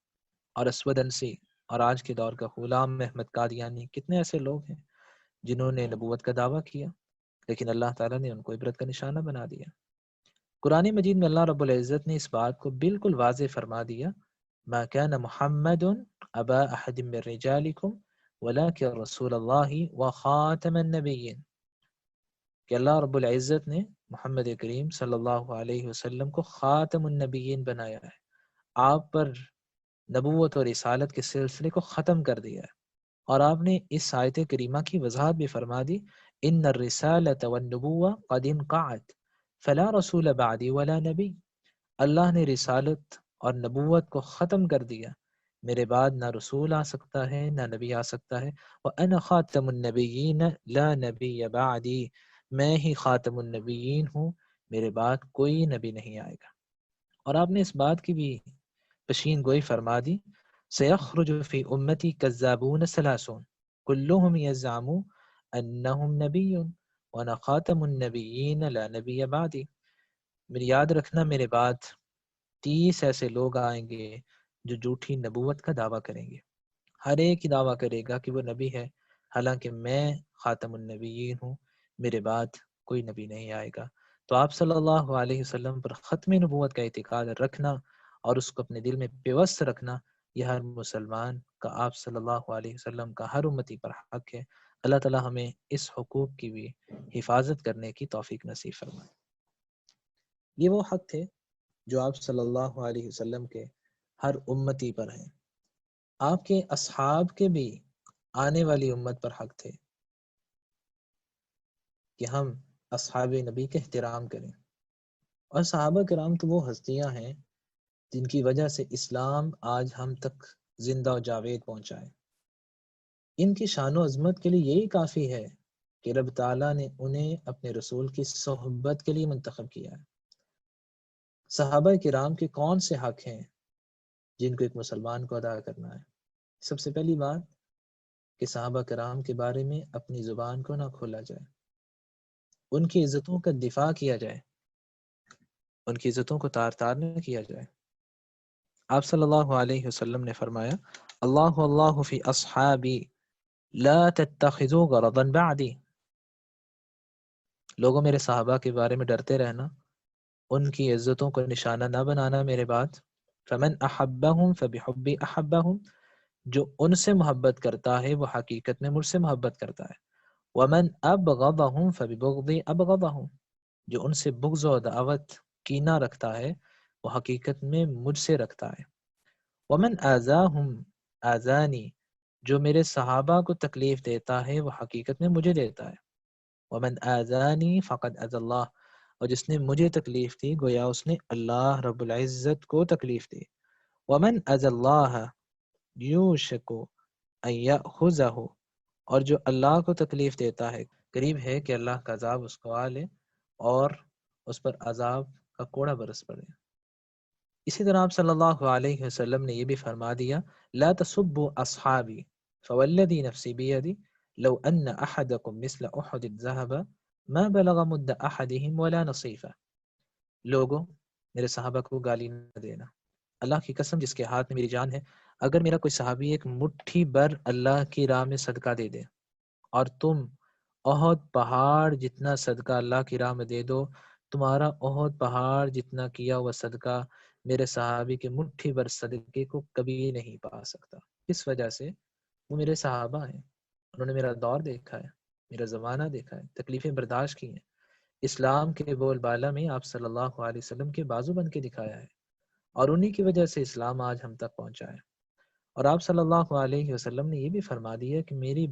اور اسود انسی اور آج کے دور کا غلام احمد قادیانی، کتنے ایسے لوگ ہیں جنہوں نے نبوت کا دعویٰ کیا لیکن اللہ تعالیٰ نے ان کو عبرت کا نشانہ بنا دیا۔ قرآن مجید میں اللہ رب العزت نے اس بات کو بالکل واضح فرما دیا ما كان محمد ابا احد من رجالکم ولكن رسول اللہ وخاتم النبیین، کہ اللہ رب العزت نے محمد کریم صلی اللہ علیہ وسلم کو خاتم النبیین بنایا ہے، آپ پر نبوت اور رسالت کے سلسلے کو ختم کر دیا ہے۔ اور آپ نے اس آیت کریمہ کی وضاحت بھی فرما دی ان الرسالۃ والنبوہ قد انقطعت فلا رسول بعدی ولا نبی، اللہ نے رسالت اور نبوت کو ختم کر دیا، میرے بعد نہ رسول آ سکتا ہے نہ نبی آ سکتا ہے، وَأَنَا خَاتَمُ النَّبِيِّينَ لَا نَبِيَّ بَعْدِي، میں ہی خاتم النبیین ہوں، میرے بعد کوئی نبی نہیں آئے گا۔ اور آپ نے اس بات کی بھی پشین گوئی فرما دی سَيَخْرُجُ فِي أُمَّتِي كَذَّابُونَ ثَلَاثُونَ كُلُّهُمْ يَزْعَمُ أَنَّهُمْ نَبِيٌّ وَأَنَا خَاتَمُ النَّبِيِّينَ لَا نَبِيَّ بَعْدِي، میری یاد رکھنا میرے بعد 30 ایسے لوگ آئیں گے جو جھوٹی نبوت کا دعویٰ کریں گے، ہر ایک ہی دعویٰ کرے گا کہ وہ نبی ہے حالانکہ میں خاتم النبیین ہوں، میرے بعد کوئی نبی نہیں آئے گا۔ تو آپ صلی اللہ علیہ وسلم پر ختم نبوت کا اعتقاد رکھنا اور اس کو اپنے دل میں پیوست رکھنا یہ ہر مسلمان کا، آپ صلی اللہ علیہ وسلم کا ہر امتی پر حق ہے۔ اللہ تعالی ہمیں اس حقوق کی بھی حفاظت کرنے کی توفیق نصیب فرمائے۔ یہ وہ حق تھے جو آپ صلی اللہ علیہ وسلم کے ہر امتی پر ہیں۔ آپ کے اصحاب کے بھی آنے والی امت پر حق تھے کہ ہم اصحاب نبی کے احترام کریں، اور صحابہ کرام تو وہ ہستیاں ہیں جن کی وجہ سے اسلام آج ہم تک زندہ و جاوید پہنچا ہے۔ ان کی شان و عظمت کے لیے یہی کافی ہے کہ رب تعالیٰ نے انہیں اپنے رسول کی صحبت کے لیے منتخب کیا ہے۔ صحابہ کرام کے کون سے حق ہیں جن کو ایک مسلمان کو ادا کرنا ہے؟ سب سے پہلی بات کہ صحابہ کرام کے بارے میں اپنی زبان کو نہ کھولا جائے، ان کی عزتوں کا دفاع کیا جائے، ان کی عزتوں کو تار تار نہ کیا جائے۔ آپ صلی اللہ علیہ وسلم نے فرمایا اللہ اللہ فی اصحابی لا تتخذوا غرضا بعدی، لوگوں میرے صحابہ کے بارے میں ڈرتے رہنا، ان کی عزتوں کو نشانہ نہ بنانا میرے بعد. فمن احبہم فبحبی احبہم، جو ان سے محبت کرتا ہے وہ حقیقت میں مجھ سے محبت کرتا ہے. ومن ابغضہم فببغضی ابغضہم، جو ان سے بغض و عداوت کینہ رکھتا ہے وہ حقیقت میں مجھ سے رکھتا ہے. ومن آذاہم آذانی، جو میرے صحابہ کو تکلیف دیتا ہے وہ حقیقت میں مجھے دیتا ہے. ومن آذانی فقد اذى اللہ، اور جس نے مجھے تکلیف دی گویا اس نے اللہ رب العزت کو تکلیف دی. ومن اذى اللہ یوشک ان یأخذہ، اور جو اللہ کو تکلیف دیتا ہے قریب ہے کہ اللہ کا عذاب اس کو آ لے اور اس پر عذاب کا کوڑا برس پڑے. اسی طرح آپ صلی اللہ علیہ وسلم نے یہ بھی فرما دیا لا تسبوا اصحابی فوالذی نفسی بیدی لو ان احدکم مثل احد ذهب ما بلغ مد احدهم ولا نصیفہ، لوگوں میرے صحابہ کو گالی نہ دینا، اللہ کی قسم جس کے ہاتھ میں میری جان ہے، اگر میرا کوئی صحابی ایک مٹھی بر اللہ کی راہ میں صدقہ دے دے اور تم احد پہاڑ جتنا صدقہ اللہ کی راہ میں دے دو، تمہارا احد پہاڑ جتنا کیا ہوا صدقہ میرے صحابی کے مٹھی بر صدقے کو کبھی نہیں پا سکتا. اس وجہ سے وہ میرے صحابہ ہیں، انہوں نے میرا دور دیکھا ہے، میرا زمانہ دیکھا ہے، تکلیفیں برداشت کی ہیں، اسلام کے بول بالا میں آپ صلی اللہ علیہ وسلم کے بازو بن کے دکھایا ہے، اور انہی کی وجہ سے اسلام آج ہم تک پہنچا ہے. اور آپ صلی اللہ علیہ وسلم نے یہ بھی فرما دیا کہ میرے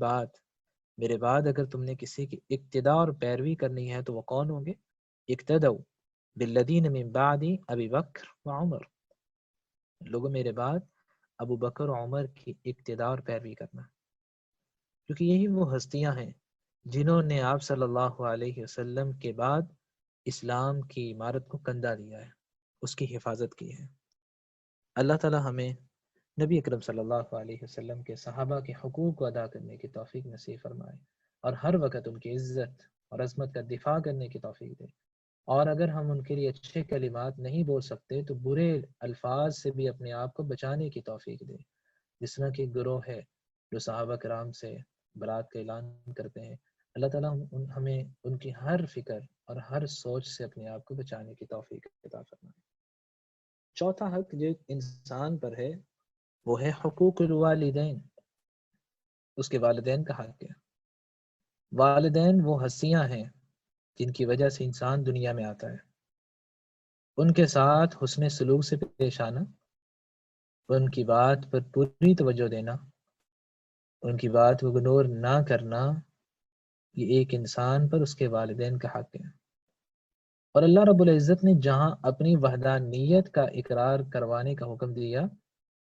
بعد اگر تم نے کسی کی اقتداء اور پیروی کرنی ہے تو وہ کون ہوں گے؟ اقتدوا بالذین من بعدی ابی بکر و عمر، لوگوں میرے بعد ابو بکر و عمر کی اقتداء اور پیروی کرنا، کیونکہ یہی وہ ہستیاں ہیں جنہوں نے آپ صلی اللہ علیہ وسلم کے بعد اسلام کی عمارت کو کندہ دیا ہے، اس کی حفاظت کی ہے. اللہ تعالی ہمیں نبی اکرم صلی اللہ علیہ وسلم کے صحابہ کے حقوق کو ادا کرنے کی توفیق نصیب فرمائے، اور ہر وقت ان کی عزت اور عظمت کا دفاع کرنے کی توفیق دے. اور اگر ہم ان کے لیے اچھے کلمات نہیں بول سکتے تو برے الفاظ سے بھی اپنے آپ کو بچانے کی توفیق دے. جس طرح کے گروہ ہے جو صحابہ کرام سے برات کا اعلان کرتے ہیں، اللہ تعالیٰ ہمیں ان کی ہر فکر اور ہر سوچ سے اپنے آپ کو بچانے کی توفیق عطا فرمائے. چوتھا حق جو انسان پر ہے وہ ہے حقوق الوالدین، اس کے والدین کا حق ہے. والدین وہ ہستیاں ہیں جن کی وجہ سے انسان دنیا میں آتا ہے، ان کے ساتھ حسن سلوک سے پیش آنا، ان کی بات پر پوری توجہ دینا، ان کی بات کو اگنور نہ کرنا، یہ ایک انسان پر اس کے والدین کا حق ہے. اور اللہ رب العزت نے جہاں اپنی وحدانیت کا اقرار کروانے کا حکم دیا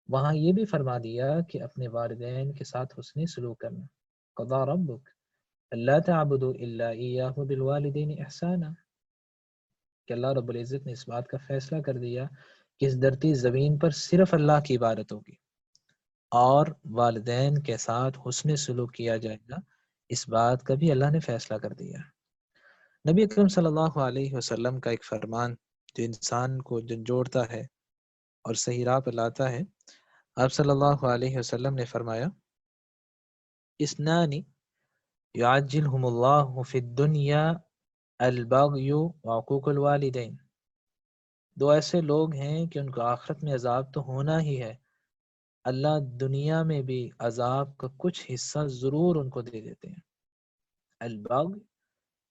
وہاں یہ بھی فرما دیا کہ اپنے والدین کے ساتھ حسن سلوک کرنا. قضا ربک اللہ تعبدوا الا ایاہ بالوالدین احسانا، کہ اللہ رب العزت نے اس بات کا فیصلہ کر دیا کہ اس دھرتی زمین پر صرف اللہ کی عبادت ہوگی اور والدین کے ساتھ حسن سلوک کیا جائے گا، اس بات کا بھی اللہ نے فیصلہ کر دیا. نبی اکرم صلی اللہ علیہ وسلم کا ایک فرمان جو انسان کو جھنجھوڑتا ہے اور صحیح راہ پر لاتا ہے، آپ صلی اللہ علیہ وسلم نے فرمایا اسنان یعجلہم اللہ فی الدنیا البغی وعقوق الوالدین، دو ایسے لوگ ہیں کہ ان کو آخرت میں عذاب تو ہونا ہی ہے، اللہ دنیا میں بھی عذاب کا کچھ حصہ ضرور ان کو دے دیتے ہیں. البغ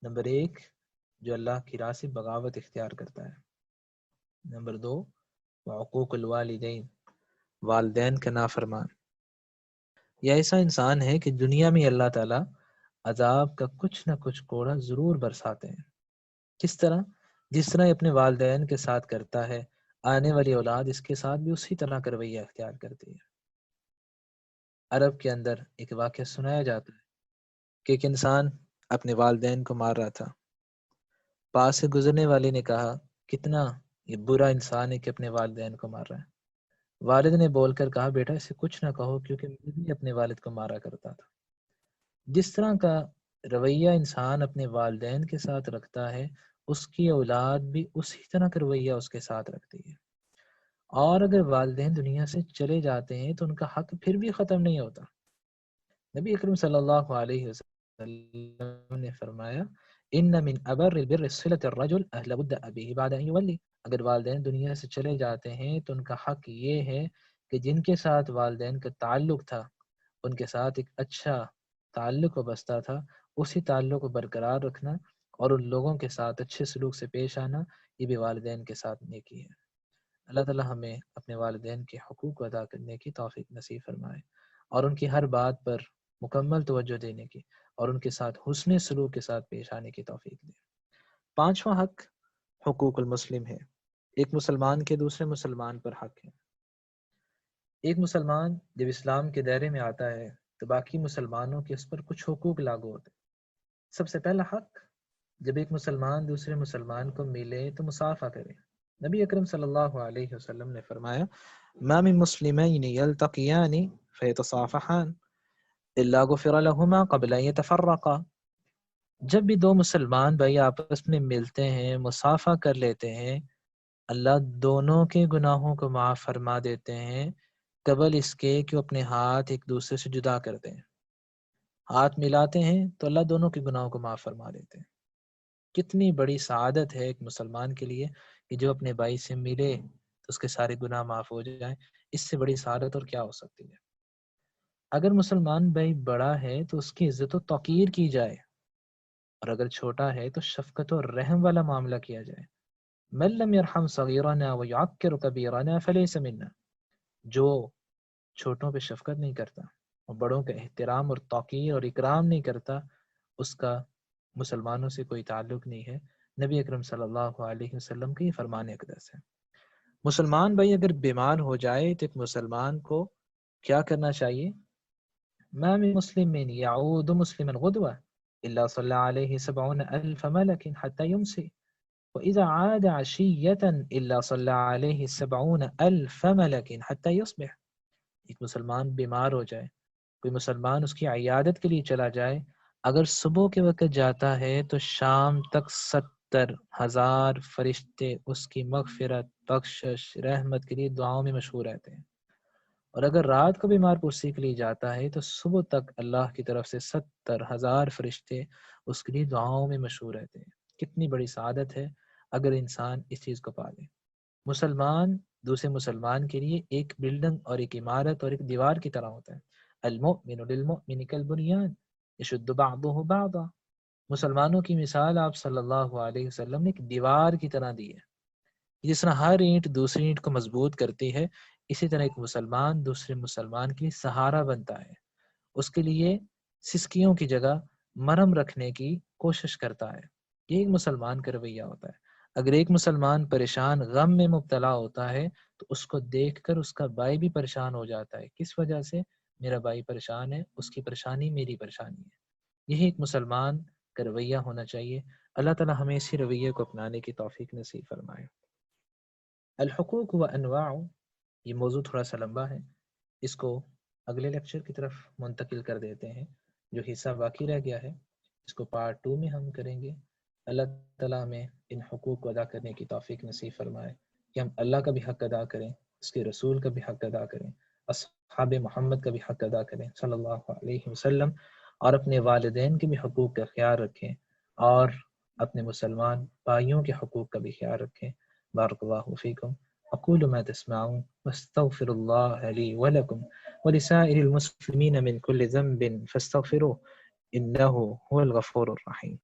نمبر 1 جو اللہ کی راہ سے بغاوت اختیار کرتا ہے، نمبر 2 وعقوق الوالدین والدین کا نافرمان. یہ ایسا انسان ہے کہ دنیا میں اللہ تعالیٰ عذاب کا کچھ نہ کچھ کوڑا ضرور برساتے ہیں. کس طرح؟ جس طرح اپنے والدین کے ساتھ کرتا ہے، آنے والی اولاد اس کے ساتھ بھی اسی طرح کا رویہ اختیار کرتی ہے. عرب کے اندر ایک واقعہ سنایا جاتا ہے کہ ایک انسان اپنے والدین کو مار رہا تھا. پاس سے گزرنے والے نے کہا کتنا یہ برا انسان ہے کہ اپنے والدین کو مار رہا ہے. والد نے بول کر کہا بیٹا اسے کچھ نہ کہو کیونکہ میں بھی اپنے والد کو مارا کرتا تھا. جس طرح کا رویہ انسان اپنے والدین کے ساتھ رکھتا ہے اس کی اولاد بھی اسی طرح کا رویہ اس کے ساتھ رکھتی ہے. اور اگر والدین دنیا سے چلے جاتے ہیں تو ان کا حق پھر بھی ختم نہیں ہوتا۔ نبی اکرم صلی اللہ علیہ وسلم نے فرمایا ان من ابر البر صلۃ الرجل اهل ود ابيه بعد ان يولي، اگر والدین دنیا سے چلے جاتے ہیں تو ان کا حق یہ ہے کہ جن کے ساتھ والدین کا تعلق تھا، ان کے ساتھ ایک اچھا تعلق وابستہ تھا، اسی تعلق کو برقرار رکھنا اور ان لوگوں کے ساتھ اچھے سلوک سے پیش آنا، یہ بھی والدین کے ساتھ نیکی ہے۔ اللہ تعالی ہمیں اپنے والدین کے حقوق کو ادا کرنے کی توفیق نصیب فرمائے اور ان کی ہر بات پر مکمل توجہ دینے کی اور ان کے ساتھ حسن سلوک کے ساتھ پیش آنے کی توفیق دے۔ پانچواں حق حقوق المسلم ہے، ایک مسلمان کے دوسرے مسلمان پر حق ہے۔ ایک مسلمان جب اسلام کے دائرے میں آتا ہے تو باقی مسلمانوں کے اس پر کچھ حقوق لاگو ہوتے ہیں۔ سب سے پہلا حق، جب ایک مسلمان دوسرے مسلمان کو ملے تو مصافحہ کرے۔ نبی اکرم صلی اللہ علیہ وسلم نے فرمایا ما من مسلمین یلتقیان فیتصافحان الا غفر لهما قبل ان يتفرقا، جب بھی دو مسلمان بھائی آپس میں ملتے ہیں، مصافحہ کر لیتے ہیں، اللہ دونوں کے گناہوں کو معاف فرما دیتے ہیں قبل اس کے کہ وہ اپنے ہاتھ ایک دوسرے سے جدا کرتے ہیں۔ ہاتھ ملاتے ہیں تو اللہ دونوں کے گناہوں کو معاف فرما دیتے ہیں۔ کتنی بڑی سعادت ہے ایک مسلمان کے لیے کہ جو اپنے بھائی سے ملے تو اس کے سارے گناہ معاف ہو جائیں، اس سے بڑی سعادت اور کیا ہو سکتی ہے۔ اگر مسلمان بھائی بڑا ہے تو اس کی عزت و توقیر کی جائے، اور اگر چھوٹا ہے تو شفقت و رحم والا معاملہ کیا جائے۔ من لم يرحم صغیرنا ويعکر کبیرنا فلیس منا، جو چھوٹوں پہ شفقت نہیں کرتا اور بڑوں کا احترام اور توقیر اور اکرام نہیں کرتا، اس کا مسلمانوں سے کوئی تعلق نہیں ہے۔ نبی اکرم صلی اللہ علیہ وسلم کی فرمان اقدس ہے۔ مسلمان بھائی اگر بیمار ہو جائے تو ایک مسلمان کو کیا کرنا چاہیے؟ ما من مسلم يعود مسلما غدوة إلا صلى عليه 70,000 ملك حتى يمسي وإذا عاد عشية إلا صلى عليه 70,000 ملك حتى يصبح۔ ایک مسلمان بیمار ہو جائے، کوئی مسلمان اس کی عیادت کے لیے چلا جائے، اگر صبح کے وقت جاتا ہے تو شام تک 70,000 فرشتے اس کی مغفرت، بخشش، رحمت کے لیے دعاؤں میں مشغول رہتے ہیں، اور اگر رات کو بیمار پرسی کے لیے جاتا ہے تو صبح تک اللہ کی طرف سے 70,000 فرشتے اس کے لیے دعاؤں میں مشغول رہتے ہیں۔ کتنی بڑی سعادت ہے اگر انسان اس چیز کو پا لے۔ مسلمان دوسرے مسلمان کے لیے ایک بلڈنگ اور ایک عمارت اور ایک دیوار کی طرح ہوتا ہے۔ المؤمن للمؤمن کالبنیان یشد بعضه بعضا، مسلمانوں کی مثال آپ صلی اللہ علیہ وسلم نے ایک دیوار کی طرح دی ہے، جس طرح ہر اینٹ دوسری اینٹ کو مضبوط کرتی ہے، اسی طرح ایک مسلمان دوسرے مسلمان کے لیے سہارا بنتا ہے، اس کے لیے سسکیوں کی جگہ مرہم رکھنے کی کوشش کرتا ہے۔ یہ ایک مسلمان کا رویہ ہوتا ہے۔ اگر ایک مسلمان پریشان غم میں مبتلا ہوتا ہے تو اس کو دیکھ کر اس کا بھائی بھی پریشان ہو جاتا ہے۔ کس وجہ سے؟ میرا بھائی پریشان ہے، اس کی پریشانی میری پریشانی ہے۔ یہی ایک مسلمان کا رویہ ہونا چاہیے۔ اللہ تعالی ہمیں اسی رویے کو اپنانے کی توفیق نصیب فرمائے۔ الحقوق و انواع، یہ موضوع تھوڑا سا لمبا ہے، اس کو اگلے لیکچر کی طرف منتقل کر دیتے ہیں۔ جو حصہ باقی رہ گیا ہے اس کو پارٹ 2 میں ہم کریں گے۔ اللہ تعالیٰ ہمیں ان حقوق کو ادا کرنے کی توفیق نصیب فرمائے کہ ہم اللہ کا بھی حق ادا کریں، اس کے رسول کا بھی حق ادا کریں، اصحاب محمد کا بھی حق ادا کریں صلی اللہ علیہ وسلم، اور اپنے والدین کے بھی حقوق کا خیال رکھیں اور اپنے مسلمان بھائیوں کے حقوق کا بھی خیال رکھیں۔ بارک اللہ فیکم، اقول ما تسمعون واستغفر الله لي ولكم ولسائر المسلمين من كل ذنب فاستغفروه إنه هو الغفور الرحيم۔